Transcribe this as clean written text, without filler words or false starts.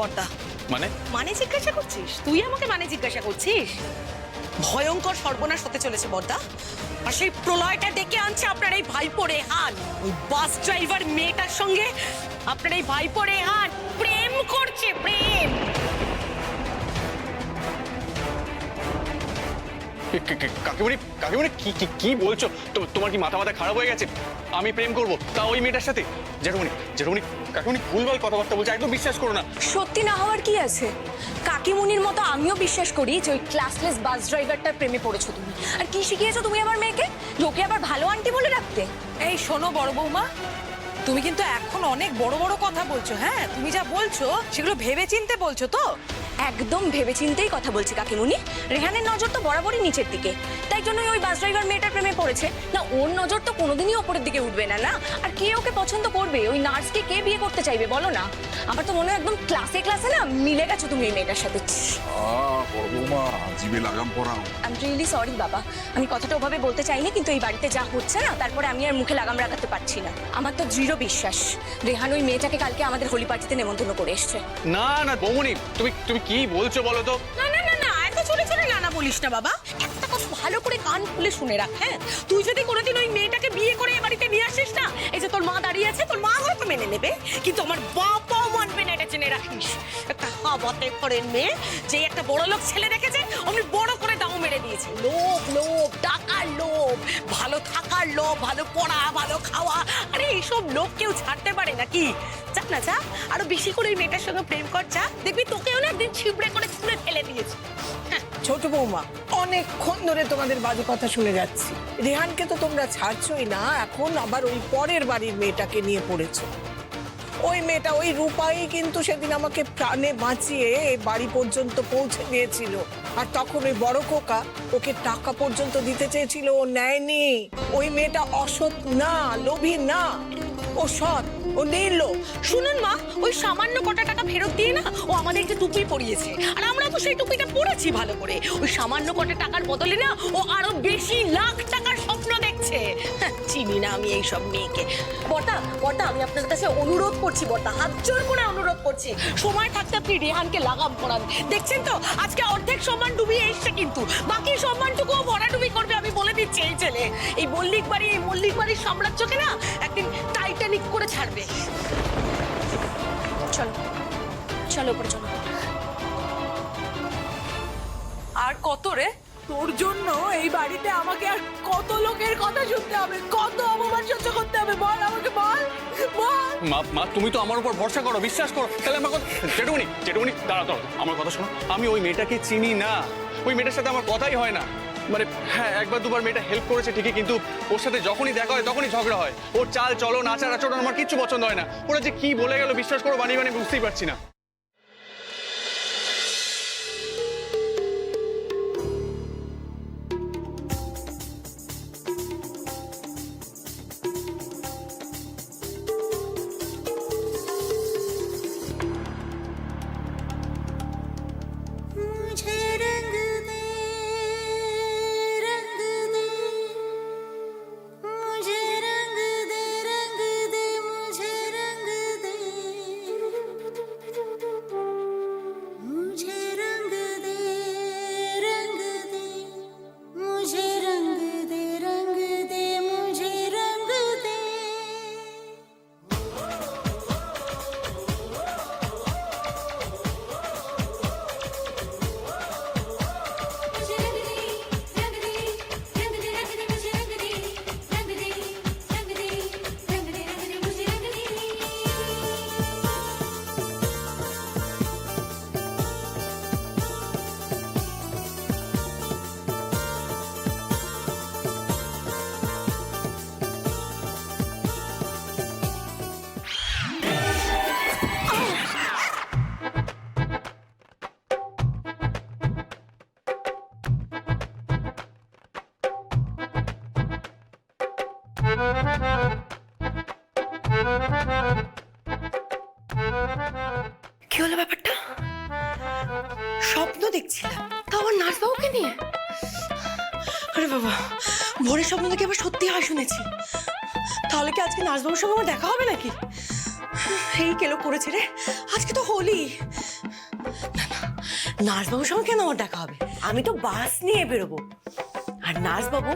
পর্দা মানে মানে জিজ্ঞাসা করছিস? তুই আমাকে মানে জিজ্ঞাসা করছিস? ভয়ঙ্কর সর্বনাশ হতে চলেছে বর্দা। আর সেই প্রলয়টা ডেকে আনছে আপনার এই ভাইপো রেহান। ওই বাস ড্রাইভার মেয়েটার সঙ্গে আপনার এই ভাইপো রেহান প্রেম করছে, প্রেম। কাকিমণি কাকিমণি কি বলছো? তোমার কি মাথা খারাপ হয়ে গেছে? আমি প্রেম করবো তা ওই মেয়েটার সাথে? জেঠুমণি জেঠুমণি কাকিমণি ভুলভাল কথাবার্তা বলছে, একদম বিশ্বাস করো না। সত্যি না হওয়ার কি আছে? কাকিমুনির মতো আমিও বিশ্বাস করি যে ওই ক্লাসলেস বাস ড্রাইভারটার প্রেমে পড়েছো তুমি। আর কি শিখিয়েছো তুমি আমার মেয়েকে? ওকে আবার ভালো আন্টি বলে রাখতে? এই শোনো বড় বৌমা, তুমি কিন্তু এখন অনেক বড় বড় কথা বলছো। হ্যাঁ, তুমি যা বলছো সেগুলো ভেবে চিন্তে বলছো তো? একদম ভেবেচিন্তেই কথা বলছি কাকিমুনি। রেহানের নজর তো বরাবরই নিচের দিকে, তাই জন্যই ওই বাস ড্রাইভার মেয়েটার প্রেমে পড়েছে। না, ওর নজর তো কোনোদিনই ওপরের দিকে উঠবে না। না, আর কে ওকে পছন্দ করবে? ওই নার্সকে কে বিয়ে করতে চাইবে বলো না? আমার তো মনে হয় একদম ক্লাসে ক্লাসে না মিলে গেছো তুমি এই মেয়েটার সাথে। বড়বৌমা জিভে লাগাম পরাও। আই এম রিয়েলি সরি বাবা, আমি কথাটা ওভাবে বলতে চাইনি, কিন্তু এই বাড়িতে যা হচ্ছে না তারপরে আমি আর মুখে লাগাম লাগাতে পারছি না। আমার তো দৃঢ় বিশ্বাস রেহান ওই মেয়েটাকে কালকে আমাদের হোলি পার্টিতে নেমন্তন্ন করে এসছে। না না বৌমনি, তুমি কি বলছো বলো তো? না না না না, এত ছোট ছোট না বলিস না বাবা। একটা কথা ভালো করে কান খুলে শুনে রাখ। হ্যাঁ, তুই যদি কোনোদিন ওই মেয়েটাকে বিয়ে করে এ বাড়িতে নিয়ে আসিস না, এই যে তোর মা দাঁড়িয়ে আছে, তোর মা হয়তো মেনে নেবে, কিন্তু আমার বাবাও মানবে না, এটা জেনে রাখিস। একটা হাওয়াতে ঘরের মেয়ে যে একটা বড় লোক ছেলে দেখেছে, অমনি বড় করে দাও মেরে দিয়েছে। লোভ লোভ, টাকার লোভ, ভালো থাকার লোভ, ভালো পড়া, ভালো খাওয়া। আরে এইসব লোভ কেউ ছাড়তে পারে নাকি? যা না যা, আরো বেশি করে ওই মেয়েটার সঙ্গে প্রেম কর, যা দেখবি তোকেও না একদিন ছিবড়ে করে ছুঁড়ে ফেলে দিয়েছে। ছোট বৌমা, অনেকক্ষণ ধরে তোমাদের বাজে কথা শুনে যাচ্ছি। রেহানকে তো তোমরা ছাড়ছই না, এখন আবার ওই পরের বাড়ির মেয়েটাকে নিয়ে পড়েছো। ওই মেয়েটা, ওই রূপাই কিন্তু সেদিন আমাকে প্রাণে বাঁচিয়ে এই বাড়ি পর্যন্ত পৌঁছে দিয়েছিল। আর তখন ওই বড় খোকা ওকে টাকা পর্যন্ত দিতে চেয়েছিল, ও নেয়নি। ওই মেয়েটা অসৎ না, লোভী না, ও সৎ, ও নির্লোভ। শুনুন মা, ওই সামান্য কটা টাকা ফেরত দিয়ে না ও আমাদেরকে টুপি পরিয়েছে, আর আমরা তো সেই টুপিটা পরেছি ভালো করে। ওই সামান্য কটা টাকার বদলে না ও আরো বেশি লাখ টাকার স্বপ্ন দেখছে। চিনি না আমি এইসব মেয়েকে। বর্দা বর্দা, আমি আপনার কাছে অনুরোধ করছি বর্দা, হাত জোর করে অনুরোধ করছি, সময় থাকতে আপনি রেহানকে লাগাম পড়ান। দেখছেন তো আজকে অর্ধেক সম্মান ডুবিয়ে এসছে, কিন্তু বাকি সম্মানটুকুও ভরাডুবি করবে, আমি বলে দিচ্ছি। এই ছেলে এই মল্লিক বাড়ির সাম্রাজ্যকে না একদিন টাইটানিক করে ছাড়বে। চলো চলো উপরে চলো। আর কত রে? তোর জন্য এই বাড়িতে আমাকে আর কত লোকের কথা শুনতে হবে, কত অপমান সহ্য করতে হবে, বল আমাকে, বল বল। মা তুমি তো আমার উপর ভরসা করো, বিশ্বাস করো, তাহলে আমার কথা। জেঠুমণি দাঁড়াও, আমার কথা শোনো। আমি ওই মেয়েটাকে চিনি না, ওই মেয়েটার সাথে আমার কথাই হয় না। মানে হ্যাঁ, একবার দুবার মেয়েটা হেল্প করেছে ঠিকই, কিন্তু ওর সাথে যখনই দেখা হয় তখনই ঝগড়া হয়। ওর চাল চলন আচার আচরণ আমার কিচ্ছু পছন্দ হয় না। ওরা যে কি বলে গেল বিশ্বাস করো বানিয়ে বুঝতেই পারছি না। কি হলো ব্যাপারটা? স্বপ্ন দেখছিলাম, তাও আবার নার্সবাবুকে নিয়ে। আরে বাবা, ভোরের স্বপ্ন দেখে আবার সত্যি হয় শুনেছি। তাহলে কি আজকে নার্সবাবুর সঙ্গে আমার দেখা হবে নাকি? এই কেলো করেছে রে, আজকে তো হোলি। নার্সবাবুর সঙ্গে কেন আমার দেখা হবে? আমি তো বাস নিয়ে বেরোবো। আর নার্সবাবু